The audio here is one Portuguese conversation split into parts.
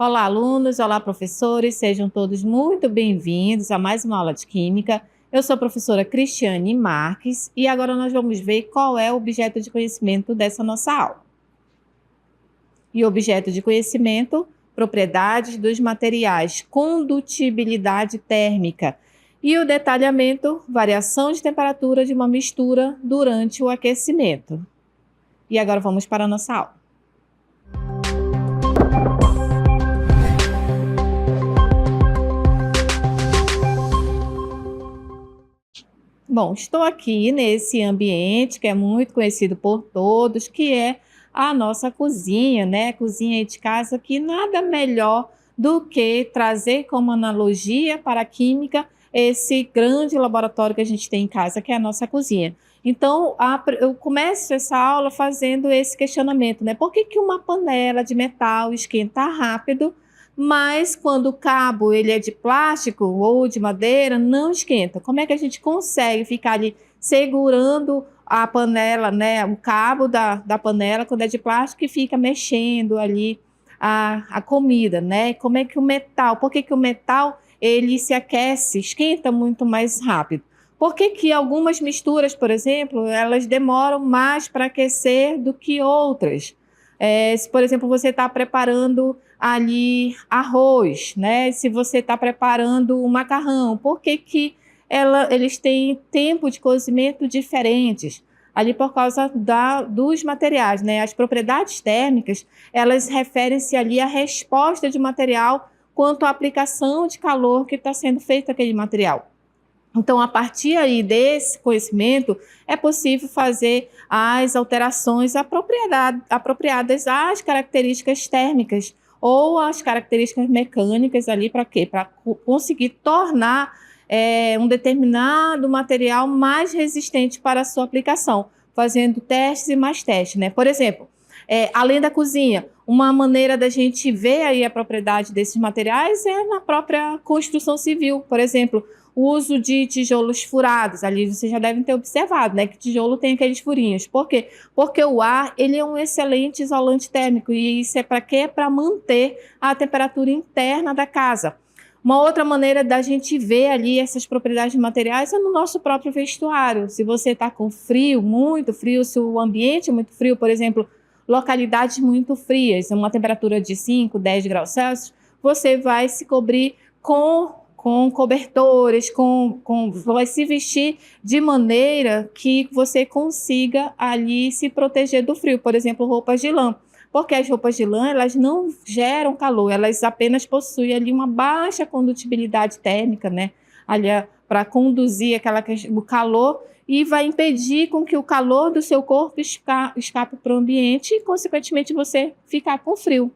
Olá, alunos! Olá, professores! Sejam todos muito bem-vindos a mais uma aula de Química. Eu sou a professora Cristiane Marques e agora nós vamos ver qual é o objeto de conhecimento dessa nossa aula. E o objeto de conhecimento, propriedades dos materiais, condutibilidade térmica. E o detalhamento, variação de temperatura de uma mistura durante o aquecimento. E agora vamos para a nossa aula. Bom, estou aqui nesse ambiente que é muito conhecido por todos, que é a nossa cozinha, né? Cozinha de casa, que nada melhor do que trazer como analogia para a química esse grande laboratório que a gente tem em casa, que é a nossa cozinha. Então, eu começo essa aula fazendo esse questionamento, né? Por que uma panela de metal esquenta rápido, mas quando o cabo ele é de plástico ou de madeira, não esquenta? Como é que a gente consegue ficar ali segurando a panela, né, o cabo da panela quando é de plástico e fica mexendo ali a comida, né? Como é que o metal, por que o metal ele se aquece, esquenta muito mais rápido? Por que algumas misturas, por exemplo, elas demoram mais para aquecer do que outras? Se, por exemplo, você está preparando ali arroz, né? Se você está preparando um macarrão, por que eles têm tempo de cozimento diferentes? Ali por causa dos materiais, né? As propriedades térmicas, elas referem-se ali à resposta de material quanto à aplicação de calor que está sendo feito aquele material. Então, a partir aí desse conhecimento, é possível fazer as alterações apropriadas às características térmicas ou às características mecânicas ali para quê? Para conseguir tornar um determinado material mais resistente para a sua aplicação, fazendo testes e mais testes, né? Por exemplo, além da cozinha, uma maneira da gente ver aí a propriedade desses materiais é na própria construção civil. Por exemplo, o uso de tijolos furados, ali vocês já devem ter observado, né, que tijolo tem aqueles furinhos. Por quê? Porque o ar ele é um excelente isolante térmico e isso é para quê? Para manter a temperatura interna da casa. Uma outra maneira da gente ver ali essas propriedades de materiais é no nosso próprio vestuário. Se você está com frio, muito frio, se o ambiente é muito frio, por exemplo, localidades muito frias, uma temperatura de 5, 10 graus Celsius, você vai se cobrir com cobertores, vai se vestir de maneira que você consiga ali se proteger do frio, por exemplo, roupas de lã. Porque as roupas de lã, elas não geram calor, elas apenas possuem ali uma baixa condutibilidade térmica, né? Ali para conduzir o calor e vai impedir com que o calor do seu corpo escape para o ambiente e, consequentemente, você ficar com frio,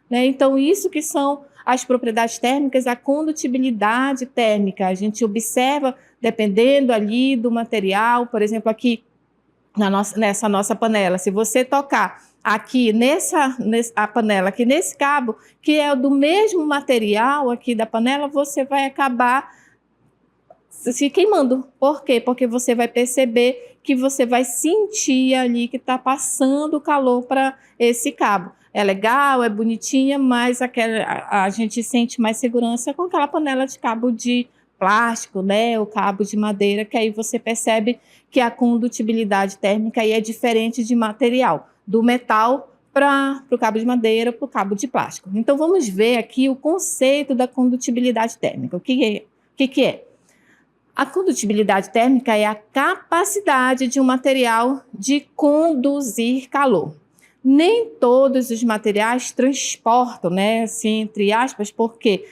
né? Então, isso que são as propriedades térmicas, a condutibilidade térmica. A gente observa, dependendo ali do material, por exemplo, aqui nessa nossa panela, se você tocar aqui nessa panela, aqui nesse cabo, que é do mesmo material aqui da panela, você vai acabar se queimando. Por quê? Porque você vai perceber que você vai sentir ali que está passando o calor para esse cabo. É legal, é bonitinha, mas a gente sente mais segurança com aquela panela de cabo de plástico, né? O cabo de madeira, que aí você percebe que a condutibilidade térmica aí é diferente de material, do metal para o cabo de madeira, para o cabo de plástico. Então, vamos ver aqui o conceito da condutibilidade térmica. O que é? A condutibilidade térmica é a capacidade de um material de conduzir calor. Nem todos os materiais transportam, né, assim, entre aspas, porque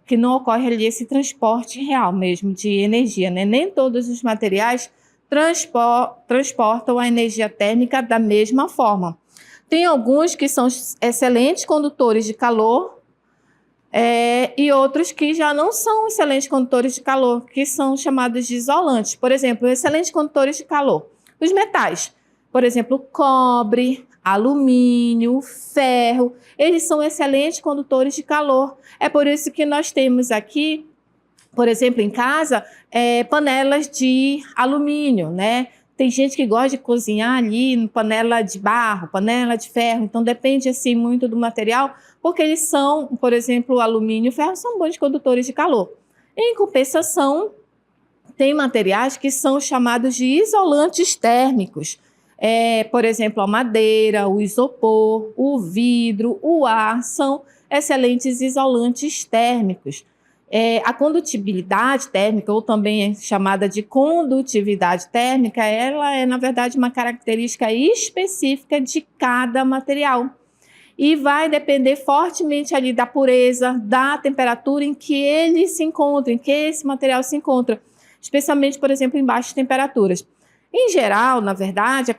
que não ocorre ali esse transporte real mesmo de energia, né? Nem todos os materiais transportam a energia térmica da mesma forma. Tem alguns que são excelentes condutores de calor, e outros que já não são excelentes condutores de calor, que são chamados de isolantes. Por exemplo, excelentes condutores de calor. Os metais, por exemplo, cobre, alumínio, ferro, eles são excelentes condutores de calor. É por isso que nós temos aqui, por exemplo, em casa, panelas de alumínio, né? Tem gente que gosta de cozinhar ali em panela de barro, panela de ferro, então depende assim muito do material, porque eles são, por exemplo, o alumínio e o ferro são bons condutores de calor. Em compensação, tem materiais que são chamados de isolantes térmicos. Por exemplo, a madeira, o isopor, o vidro, o ar são excelentes isolantes térmicos. A condutibilidade térmica, ou também é chamada de condutividade térmica, ela é, na verdade, uma característica específica de cada material. E vai depender fortemente ali da pureza, da temperatura em que ele se encontra, em que esse material se encontra, especialmente, por exemplo, em baixas temperaturas. Em geral, na verdade,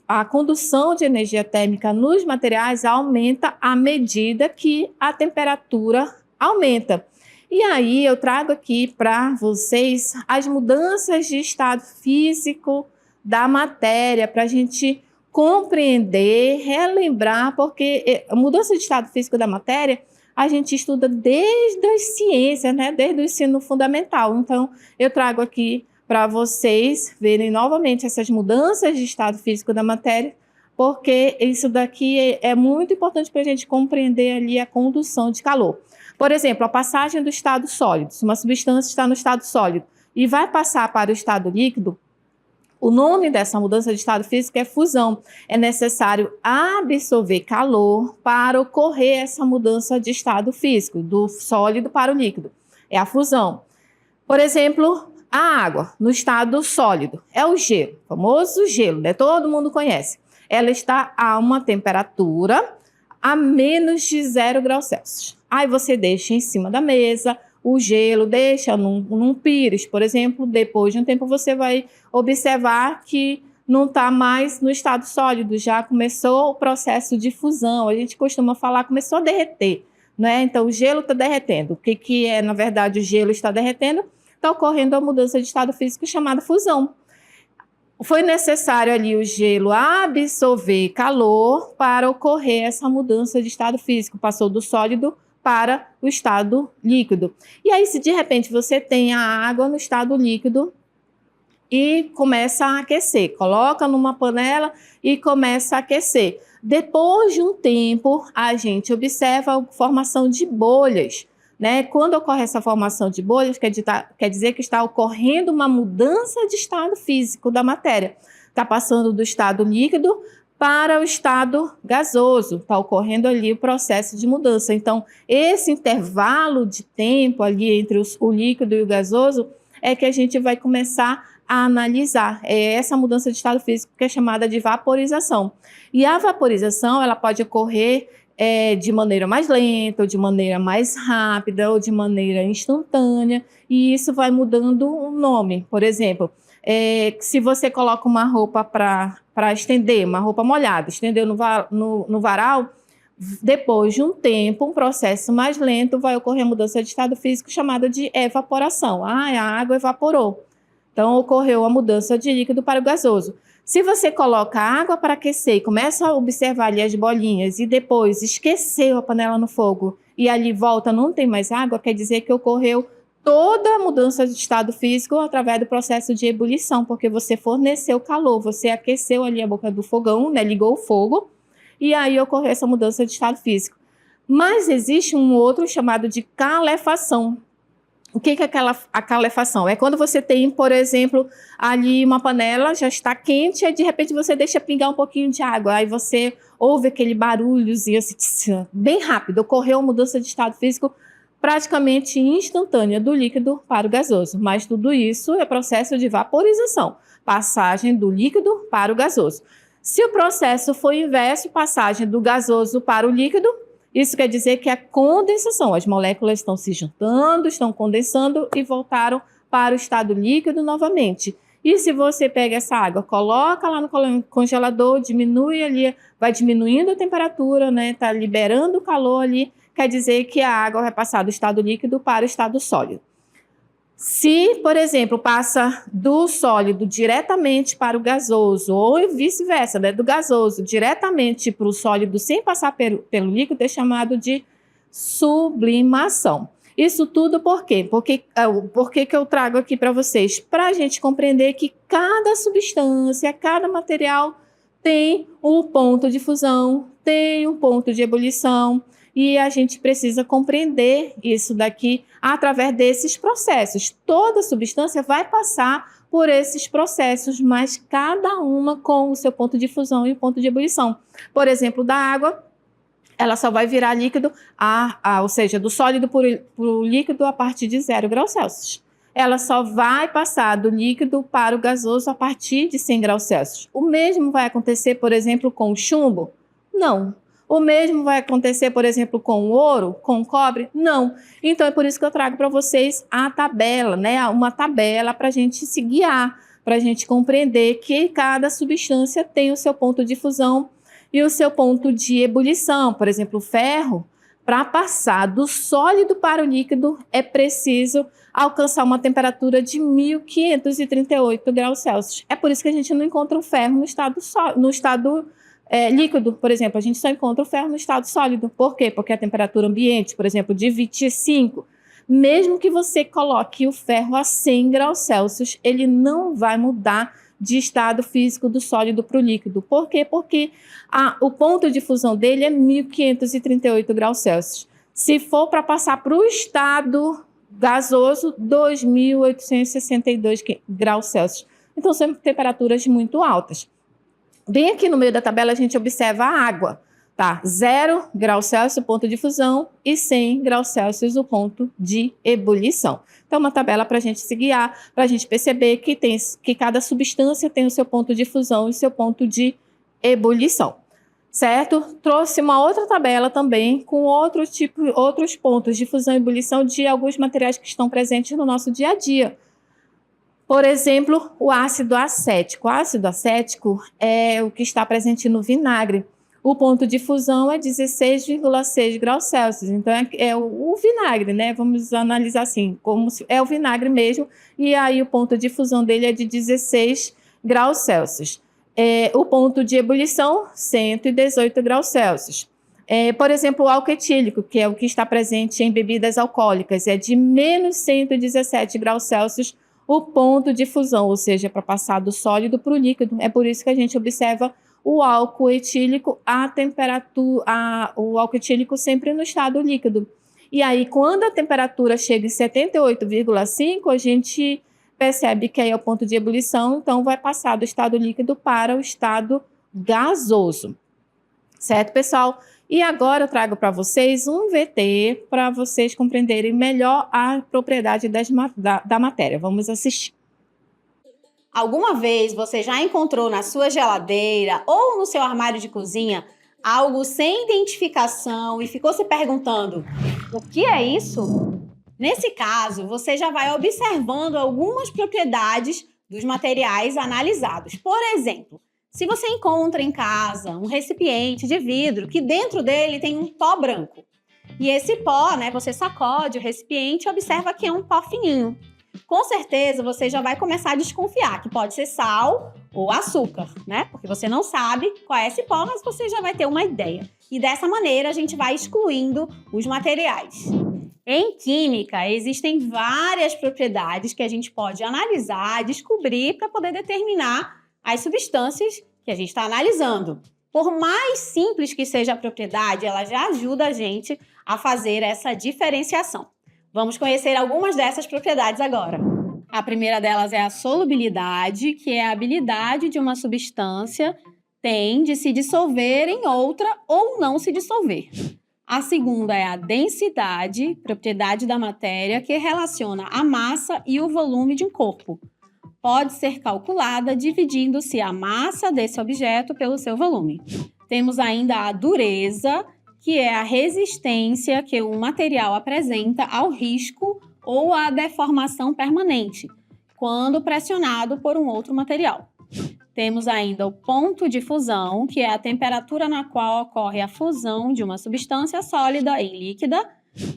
a condução de energia térmica nos materiais aumenta à medida que a temperatura aumenta. E aí eu trago aqui para vocês as mudanças de estado físico da matéria, para a gente compreender, relembrar, porque a mudança de estado físico da matéria a gente estuda desde as ciências, né? Desde o ensino fundamental. Então, eu trago aqui para vocês verem novamente essas mudanças de estado físico da matéria, porque isso daqui é muito importante para a gente compreender ali a condução de calor. Por exemplo, a passagem do estado sólido. Se uma substância está no estado sólido e vai passar para o estado líquido, o nome dessa mudança de estado físico é fusão. É necessário absorver calor para ocorrer essa mudança de estado físico, do sólido para o líquido. É a fusão. Por exemplo, a água no estado sólido é o gelo, o famoso gelo, né? Todo mundo conhece. Ela está a uma temperatura a menos de 0 graus Celsius. Aí você deixa em cima da mesa o gelo, deixa num pires, por exemplo. Depois de um tempo você vai observar que não está mais no estado sólido, já começou o processo de fusão. A gente costuma falar, começou a derreter, né? Então o gelo está derretendo. O que é, na verdade, o gelo está derretendo? Está ocorrendo a mudança de estado físico chamada fusão. Foi necessário ali o gelo absorver calor para ocorrer essa mudança de estado físico. Passou do sólido para o estado líquido. E aí, se de repente você tem a água no estado líquido e começa a aquecer, coloca numa panela e começa a aquecer. Depois de um tempo, a gente observa a formação de bolhas, né? Quando ocorre essa formação de bolhas, quer dizer que está ocorrendo uma mudança de estado físico da matéria. Está passando do estado líquido para o estado gasoso, está ocorrendo ali o processo de mudança. Então, esse intervalo de tempo ali entre o líquido e o gasoso é que a gente vai começar a analisar. É essa mudança de estado físico que é chamada de vaporização. E a vaporização, ela pode ocorrer de maneira mais lenta, ou de maneira mais rápida, ou de maneira instantânea, e isso vai mudando o nome. Por exemplo, se você coloca uma roupa para estender, uma roupa molhada, estendeu no varal, depois de um tempo, um processo mais lento, vai ocorrer a mudança de estado físico chamada de evaporação. A água evaporou. Então, ocorreu a mudança de líquido para o gasoso. Se você coloca água para aquecer e começa a observar ali as bolinhas e depois esqueceu a panela no fogo e ali volta, não tem mais água, quer dizer que ocorreu toda a mudança de estado físico através do processo de ebulição, porque você forneceu calor, você aqueceu ali a boca do fogão, né, ligou o fogo, e aí ocorreu essa mudança de estado físico. Mas existe um outro chamado de calefação. O que é a calefação? É quando você tem, por exemplo, ali uma panela, já está quente, e de repente você deixa pingar um pouquinho de água, aí você ouve aquele barulhozinho assim, bem rápido, ocorreu uma mudança de estado físico praticamente instantânea do líquido para o gasoso. Mas tudo isso é processo de vaporização, passagem do líquido para o gasoso. Se o processo for inverso, passagem do gasoso para o líquido, isso quer dizer que é condensação. As moléculas estão se juntando, estão condensando e voltaram para o estado líquido novamente. E se você pega essa água, coloca lá no congelador, diminui ali, vai diminuindo a temperatura, né? Está liberando o calor ali, quer dizer que a água vai passar do estado líquido para o estado sólido. Se, por exemplo, passa do sólido diretamente para o gasoso, ou vice-versa, né, do gasoso diretamente para o sólido sem passar pelo líquido, é chamado de sublimação. Isso tudo por quê? Por que eu trago aqui para vocês? Para a gente compreender que cada substância, cada material tem um ponto de fusão, tem um ponto de ebulição, e a gente precisa compreender isso daqui através desses processos. Toda substância vai passar por esses processos, mas cada uma com o seu ponto de fusão e o ponto de ebulição. Por exemplo, da água, ela só vai virar líquido, ou seja, do sólido para o líquido a partir de 0 graus Celsius. Ela só vai passar do líquido para o gasoso a partir de 100 graus Celsius. O mesmo vai acontecer, por exemplo, com o chumbo? Não. O mesmo vai acontecer, por exemplo, com o ouro, com o cobre? Não. Então, é por isso que eu trago para vocês a tabela, né? Uma tabela para a gente se guiar, para a gente compreender que cada substância tem o seu ponto de fusão e o seu ponto de ebulição. Por exemplo, o ferro, para passar do sólido para o líquido, é preciso alcançar uma temperatura de 1538 graus Celsius. É por isso que a gente não encontra o ferro no estado líquido, por exemplo. A gente só encontra o ferro no estado sólido. Por quê? Porque a temperatura ambiente, por exemplo, de 25, mesmo que você coloque o ferro a 100 graus Celsius, ele não vai mudar de estado físico do sólido para o líquido. Por quê? Porque o ponto de fusão dele é 1538 graus Celsius. Se for para passar para o estado gasoso, 2862 graus Celsius. Então, são temperaturas muito altas. Bem aqui no meio da tabela, a gente observa a água. Tá? 0 graus Celsius o ponto de fusão e 100 graus Celsius o ponto de ebulição. Então, uma tabela para a gente se guiar, para a gente perceber que cada substância tem o seu ponto de fusão e o seu ponto de ebulição. Certo? Trouxe uma outra tabela também com outros pontos de fusão e ebulição de alguns materiais que estão presentes no nosso dia a dia. Por exemplo, o ácido acético. O ácido acético é o que está presente no vinagre. O ponto de fusão é 16,6 graus Celsius. Então, é o vinagre, né? Vamos analisar assim, como se é o vinagre mesmo. E aí, o ponto de fusão dele é de 16 graus Celsius. O ponto de ebulição, 118 graus Celsius. Por exemplo, o álcool etílico, que é o que está presente em bebidas alcoólicas, é de menos 117 graus Celsius o ponto de fusão, ou seja, para passar do sólido para o líquido. É por isso que a gente observa o álcool etílico, o álcool etílico sempre no estado líquido. E aí, quando a temperatura chega em 78,5, a gente percebe que aí é o ponto de ebulição, então vai passar do estado líquido para o estado gasoso. Certo, pessoal? E agora eu trago para vocês um VT para vocês compreenderem melhor a propriedade da matéria. Vamos assistir. Alguma vez você já encontrou na sua geladeira ou no seu armário de cozinha algo sem identificação e ficou se perguntando: o que é isso? Nesse caso, você já vai observando algumas propriedades dos materiais analisados. Por exemplo, se você encontra em casa um recipiente de vidro que dentro dele tem um pó branco, e esse pó, né, você sacode o recipiente e observa que é um pó fininho. Com certeza você já vai começar a desconfiar que pode ser sal ou açúcar, né? Porque você não sabe qual é esse pó, mas você já vai ter uma ideia. E dessa maneira a gente vai excluindo os materiais. Em química, existem várias propriedades que a gente pode analisar, descobrir para poder determinar as substâncias que a gente está analisando. Por mais simples que seja a propriedade, ela já ajuda a gente a fazer essa diferenciação. Vamos conhecer algumas dessas propriedades agora. A primeira delas é a solubilidade, que é a habilidade de uma substância tem de se dissolver em outra ou não se dissolver. A segunda é a densidade, propriedade da matéria que relaciona a massa e o volume de um corpo. Pode ser calculada dividindo-se a massa desse objeto pelo seu volume. Temos ainda a dureza, que é a resistência que um material apresenta ao risco ou à deformação permanente, quando pressionado por um outro material. Temos ainda o ponto de fusão, que é a temperatura na qual ocorre a fusão de uma substância sólida em líquida,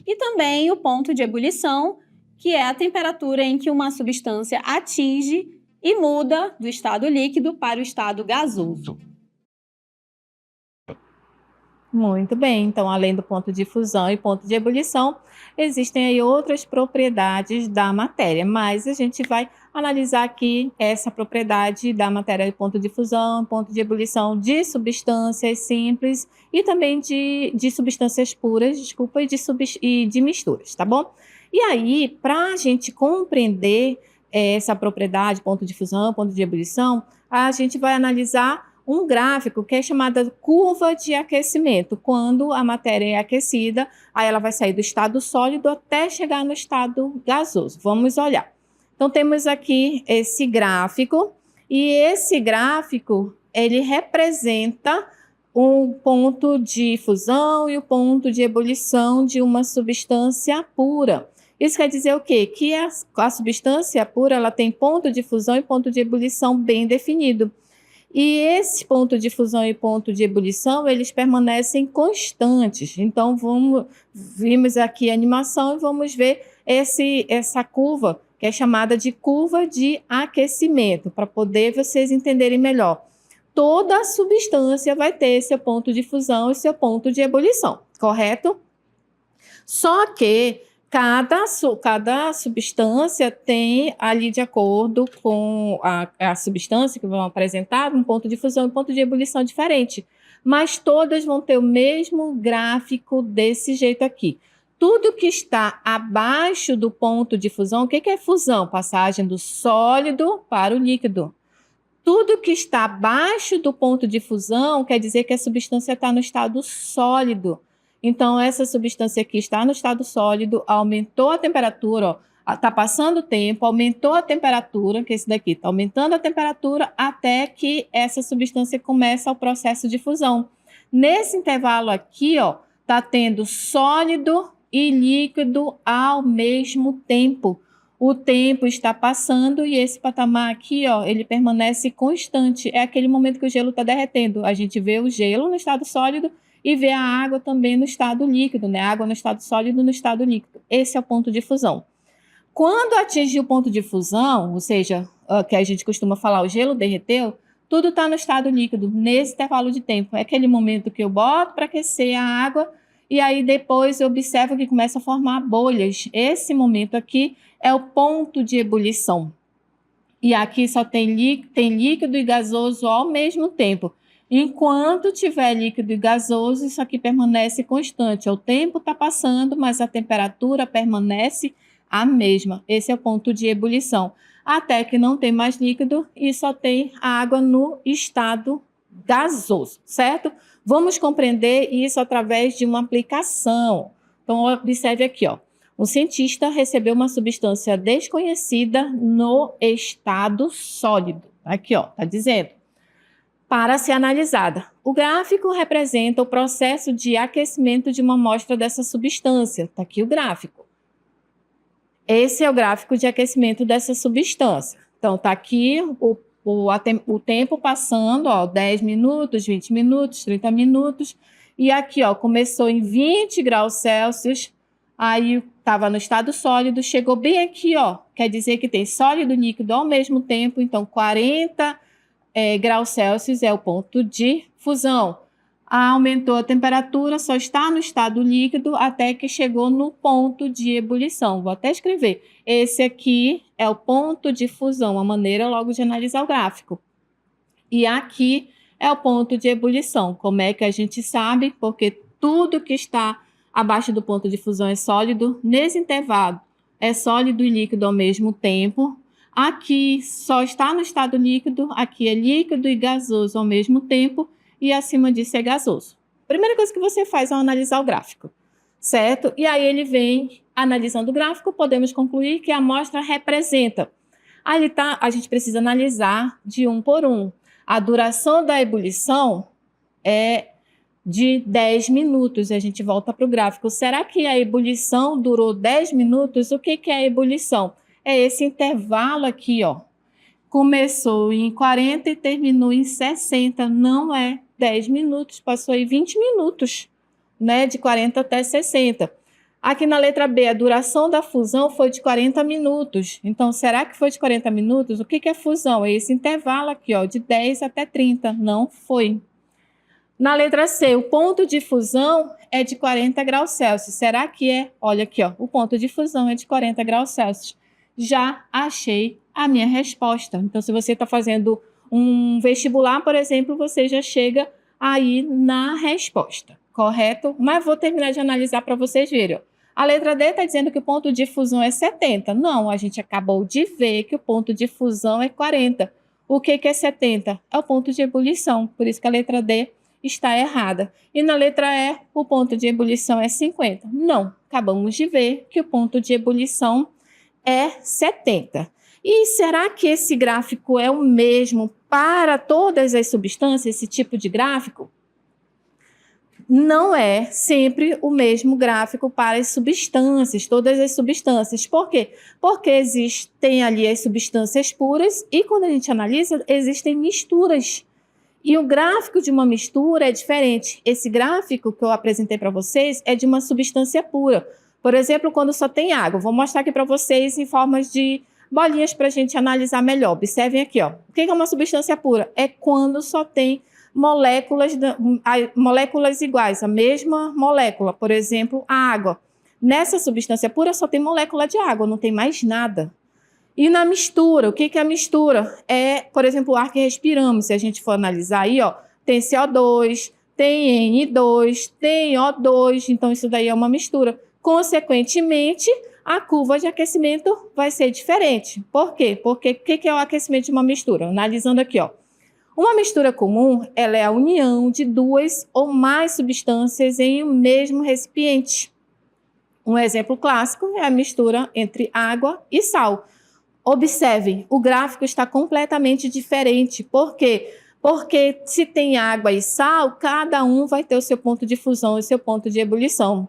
e também o ponto de ebulição, que é a temperatura em que uma substância atinge e muda do estado líquido para o estado gasoso. Muito bem, então além do ponto de fusão e ponto de ebulição, existem aí outras propriedades da matéria, mas a gente vai analisar aqui essa propriedade da matéria de ponto de fusão, ponto de ebulição de substâncias simples e também de substâncias puras, desculpa, e de misturas, tá bom? E aí, para a gente compreender essa propriedade, ponto de fusão, ponto de ebulição, a gente vai analisar um gráfico que é chamada curva de aquecimento. Quando a matéria é aquecida, aí ela vai sair do estado sólido até chegar no estado gasoso. Vamos olhar. Então, temos aqui esse gráfico, e esse gráfico, ele representa o ponto de fusão e o ponto de ebulição de uma substância pura. Isso quer dizer o quê? Que a substância pura, ela tem ponto de fusão e ponto de ebulição bem definido. E esse ponto de fusão e ponto de ebulição, eles permanecem constantes. Então, vimos aqui a animação e vamos ver essa curva, que é chamada de curva de aquecimento, para poder vocês entenderem melhor. Toda substância vai ter seu ponto de fusão e seu ponto de ebulição, correto? Só que cada substância tem ali, de acordo com a substância que vão apresentar, um ponto de fusão e um ponto de ebulição diferente. Mas todas vão ter o mesmo gráfico desse jeito aqui. Tudo que está abaixo do ponto de fusão, o que é fusão? Passagem do sólido para o líquido. Tudo que está abaixo do ponto de fusão quer dizer que a substância está no estado sólido. Então, essa substância aqui está no estado sólido, aumentou a temperatura, está passando o tempo, aumentou a temperatura, que esse daqui está aumentando a temperatura até que essa substância começa o processo de fusão. Nesse intervalo aqui, está tendo sólido e líquido ao mesmo tempo. O tempo está passando e esse patamar aqui, ele permanece constante. É aquele momento que o gelo está derretendo. A gente vê o gelo no estado sólido e vê a água também no estado líquido, né? A água no estado sólido e no estado líquido. Esse é o ponto de fusão. Quando atingir o ponto de fusão, ou seja, que a gente costuma falar, o gelo derreteu, tudo está no estado líquido, nesse intervalo de tempo. É aquele momento que eu boto para aquecer a água e aí depois eu observo que começa a formar bolhas. Esse momento aqui é o ponto de ebulição. E aqui só tem líquido e gasoso ao mesmo tempo. Enquanto tiver líquido e gasoso, isso aqui permanece constante. O tempo está passando, mas a temperatura permanece a mesma. Esse é o ponto de ebulição. Até que não tem mais líquido e só tem água no estado gasoso, certo? Vamos compreender isso através de uma aplicação. Então, observe aqui, Um cientista recebeu uma substância desconhecida no estado sólido. Aqui, está dizendo. Para ser analisada. O gráfico representa o processo de aquecimento de uma amostra dessa substância. Está aqui o gráfico. Esse é o gráfico de aquecimento dessa substância. Então, está aqui o tempo passando, 10 minutos, 20 minutos, 30 minutos. E aqui, começou em 20 graus Celsius, aí estava no estado sólido, chegou bem aqui, quer dizer que tem sólido e líquido ao mesmo tempo, então 40 graus Celsius é o ponto de fusão. Aumentou a temperatura, só está no estado líquido até que chegou no ponto de ebulição. Vou até escrever. Esse aqui é o ponto de fusão, a maneira logo de analisar o gráfico. E aqui é o ponto de ebulição. Como é que a gente sabe? Porque tudo que está abaixo do ponto de fusão é sólido. Nesse intervalo, é sólido e líquido ao mesmo tempo. Aqui só está no estado líquido, aqui é líquido e gasoso ao mesmo tempo, e acima disso é gasoso. Primeira coisa que você faz é analisar o gráfico, certo? E aí ele vem analisando o gráfico, podemos concluir que a amostra representa. Aí a gente precisa analisar de um por um. A duração da ebulição é de 10 minutos. A gente volta para o gráfico. Será que a ebulição durou 10 minutos? O que é a ebulição? É esse intervalo aqui, Começou em 40 e terminou em 60. Não é 10 minutos, passou aí 20 minutos, né? De 40 até 60. Aqui na letra B, a duração da fusão foi de 40 minutos. Então, será que foi de 40 minutos? O que é fusão? É esse intervalo aqui, de 10 até 30. Não foi. Na letra C, o ponto de fusão é de 40 graus Celsius. Será que é? Olha aqui, ó, o ponto de fusão é de 40 graus Celsius. Já achei a minha resposta. Então, se você está fazendo um vestibular, por exemplo, você já chega aí na resposta, correto? Mas vou terminar de analisar para vocês verem. Ó. A letra D está dizendo que o ponto de fusão é 70. Não, a gente acabou de ver que o ponto de fusão é 40. O que é 70? É o ponto de ebulição. Por isso que a letra D está errada. E na letra E, o ponto de ebulição é 50. Não, acabamos de ver que o ponto de ebulição é 70. E será que esse gráfico é o mesmo para todas as substâncias, esse tipo de gráfico? Não é sempre o mesmo gráfico para as substâncias, todas as substâncias. Por quê? Porque existem ali as substâncias puras e quando a gente analisa, existem misturas. E o gráfico de uma mistura é diferente. Esse gráfico que eu apresentei para vocês é de uma substância pura. Por exemplo, quando só tem água. Vou mostrar aqui para vocês em formas de bolinhas para a gente analisar melhor. Observem aqui, ó. O que é uma substância pura? É quando só tem moléculas iguais, a mesma molécula. Por exemplo, a água. Nessa substância pura só tem molécula de água, não tem mais nada. E na mistura, o que é a mistura? É, por exemplo, o ar que respiramos. Se a gente for analisar aí, ó, tem CO2, tem N2, tem O2, então isso daí é uma mistura. Consequentemente, a curva de aquecimento vai ser diferente. Por quê? Porque o que é o aquecimento de uma mistura? Analisando aqui, ó. Uma mistura comum, ela é a união de duas ou mais substâncias em um mesmo recipiente. Um exemplo clássico é a mistura entre água e sal. Observem, o gráfico está completamente diferente. Por quê? Porque se tem água e sal, cada um vai ter o seu ponto de fusão e o seu ponto de ebulição.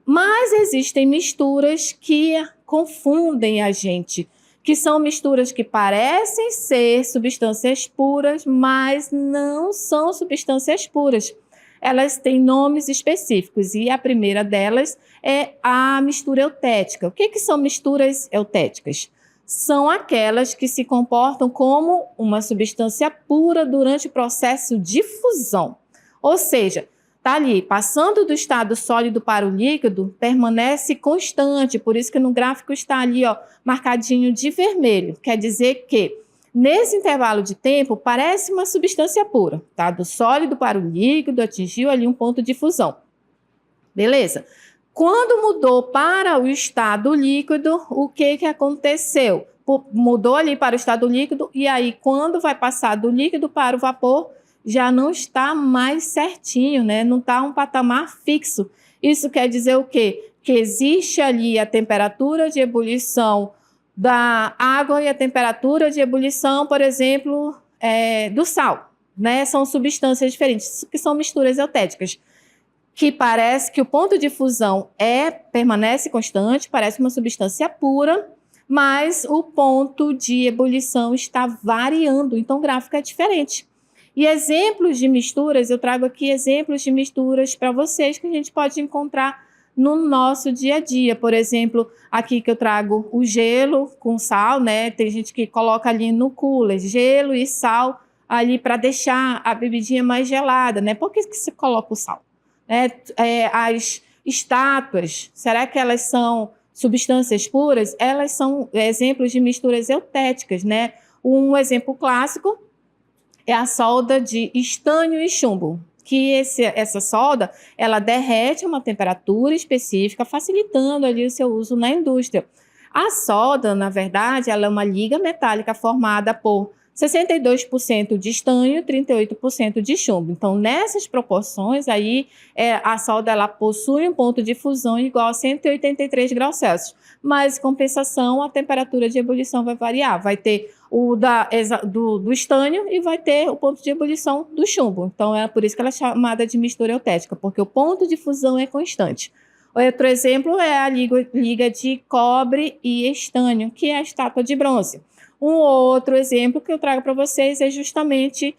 Mas existem misturas que confundem a gente, que são misturas que parecem ser substâncias puras, mas não são substâncias puras. Elas têm nomes específicos e a primeira delas é a mistura eutética. O que são misturas eutéticas? São aquelas que se comportam como uma substância pura durante o processo de fusão. Ou seja, está ali, passando do estado sólido para o líquido, permanece constante, por isso que no gráfico está ali, ó, marcadinho de vermelho. Quer dizer que, nesse intervalo de tempo, parece uma substância pura, tá? Do sólido para o líquido, atingiu ali um ponto de fusão. Beleza? Quando mudou para o estado líquido, o que aconteceu? Mudou ali para o estado líquido e aí quando vai passar do líquido para o vapor, já não está mais certinho, né? Não está um patamar fixo. Isso quer dizer o quê? Que existe ali a temperatura de ebulição da água e a temperatura de ebulição, por exemplo, do sal, né? São substâncias diferentes, que são misturas eutéticas. Que parece que o ponto de fusão permanece constante, parece uma substância pura, mas o ponto de ebulição está variando, então o gráfico é diferente. E exemplos de misturas, eu trago aqui exemplos de misturas para vocês que a gente pode encontrar no nosso dia a dia. Por exemplo, aqui que eu trago o gelo com sal, né? Tem gente que coloca ali no cooler, gelo e sal ali para deixar a bebidinha mais gelada, né? Por que você coloca o sal? As estátuas, será que elas são substâncias puras? Elas são exemplos de misturas eutéticas, né? Um exemplo clássico é a solda de estânio e chumbo, que essa solda, ela derrete a uma temperatura específica, facilitando ali o seu uso na indústria. A solda, na verdade, ela é uma liga metálica formada por 62% de estanho e 38% de chumbo. Então, nessas proporções, aí, a solda ela possui um ponto de fusão igual a 183 graus Celsius. Mas, em compensação, a temperatura de ebulição vai variar. Vai ter o do estânio e vai ter o ponto de ebulição do chumbo. Então, é por isso que ela é chamada de mistura eutética, porque o ponto de fusão é constante. Outro exemplo é a liga de cobre e estânio, que é a estátua de bronze. Um outro exemplo que eu trago para vocês é justamente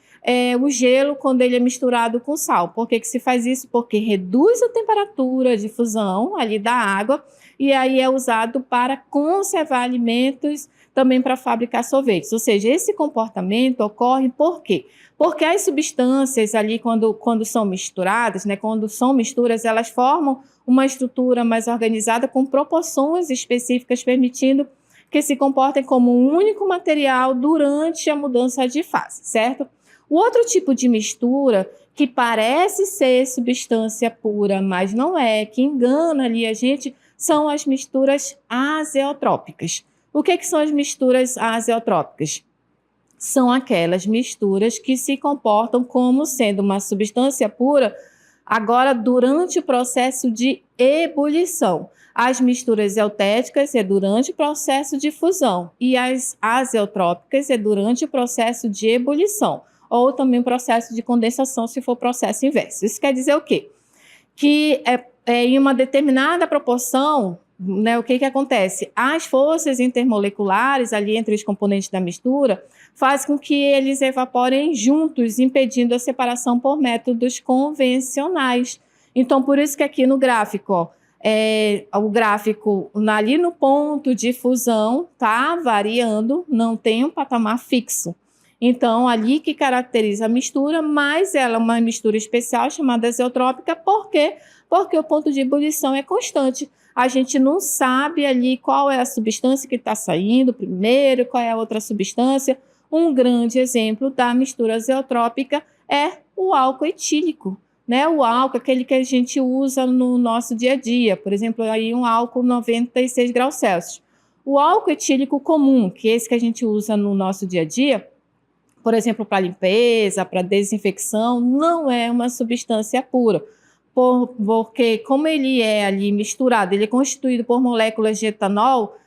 o gelo quando ele é misturado com sal. Por que se faz isso? Porque reduz a temperatura de fusão ali da água e aí é usado para conservar alimentos, também para fabricar sorvetes. Ou seja, esse comportamento ocorre por quê? Porque as substâncias ali, quando são misturadas, né, quando são misturas, elas formam uma estrutura mais organizada com proporções específicas, permitindo que se comportem como um único material durante a mudança de fase, certo? O outro tipo de mistura, que parece ser substância pura, mas não é, que engana ali a gente, são as misturas azeotrópicas. O que são as misturas azeotrópicas? São aquelas misturas que se comportam como sendo uma substância pura, agora durante o processo de ebulição. As misturas eutéticas é durante o processo de fusão e as azeotrópicas é durante o processo de ebulição, ou também o processo de condensação, se for o processo inverso. Isso quer dizer o quê? Que em uma determinada proporção, né, o que acontece? As forças intermoleculares ali entre os componentes da mistura fazem com que eles evaporem juntos, impedindo a separação por métodos convencionais. Então, por isso que aqui no gráfico, ó, o gráfico ali no ponto de fusão está variando, não tem um patamar fixo. Então, ali que caracteriza a mistura, mas ela é uma mistura especial chamada azeotrópica, por quê? Porque o ponto de ebulição é constante. A gente não sabe ali qual é a substância que está saindo primeiro, qual é a outra substância. Um grande exemplo da mistura azeotrópica é o álcool etílico, né? O álcool, aquele que a gente usa no nosso dia a dia, por exemplo, aí um álcool 96 graus Celsius. O álcool etílico comum, que é esse que a gente usa no nosso dia a dia, por exemplo, para limpeza, para desinfecção, não é uma substância pura, porque como ele é ali misturado, ele é constituído por moléculas de etanol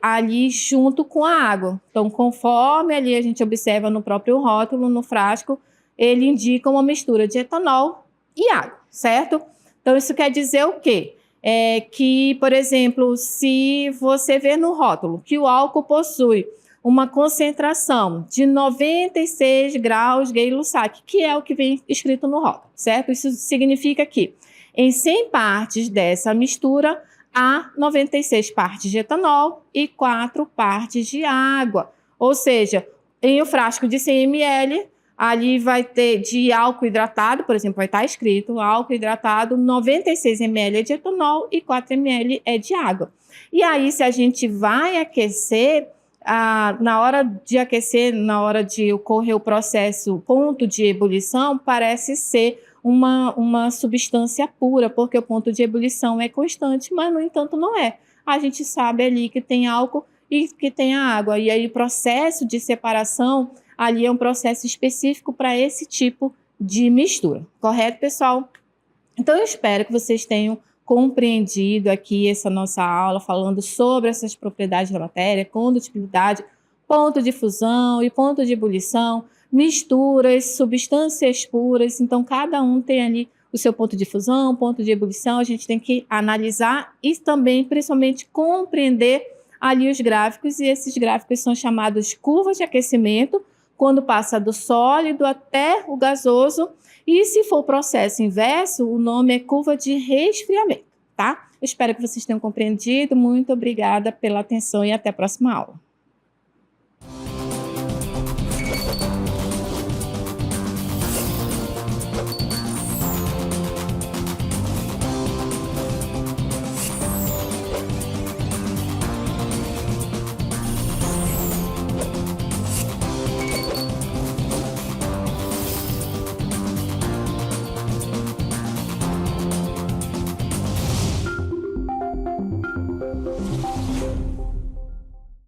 ali junto com a água. Então, conforme ali a gente observa no próprio rótulo, no frasco, ele indica uma mistura de etanol e água, certo? Então, isso quer dizer o quê? Que, por exemplo, se você vê no rótulo que o álcool possui uma concentração de 96 graus Gay-Lussac, que é o que vem escrito no rótulo, certo? Isso significa que em 100 partes dessa mistura, há 96 partes de etanol e 4 partes de água. Ou seja, em um frasco de 100 ml, ali vai ter de álcool hidratado, por exemplo, vai estar escrito álcool hidratado, 96 ml é de etanol e 4 ml é de água. E aí, se a gente vai aquecer, na hora de aquecer, na hora de ocorrer o processo ponto de ebulição, parece ser uma substância pura, porque o ponto de ebulição é constante, mas, no entanto, não é. A gente sabe ali que tem álcool e que tem a água, e aí o processo de separação ali é um processo específico para esse tipo de mistura. Correto, pessoal? Então, eu espero que vocês tenham compreendido aqui essa nossa aula, falando sobre essas propriedades da matéria, condutibilidade, ponto de fusão e ponto de ebulição, misturas, substâncias puras. Então, cada um tem ali o seu ponto de fusão, ponto de ebulição. A gente tem que analisar e também, principalmente, compreender ali os gráficos. E esses gráficos são chamados curvas de aquecimento, quando passa do sólido até o gasoso. E se for o processo inverso, o nome é curva de resfriamento, tá? Eu espero que vocês tenham compreendido. Muito obrigada pela atenção e até a próxima aula.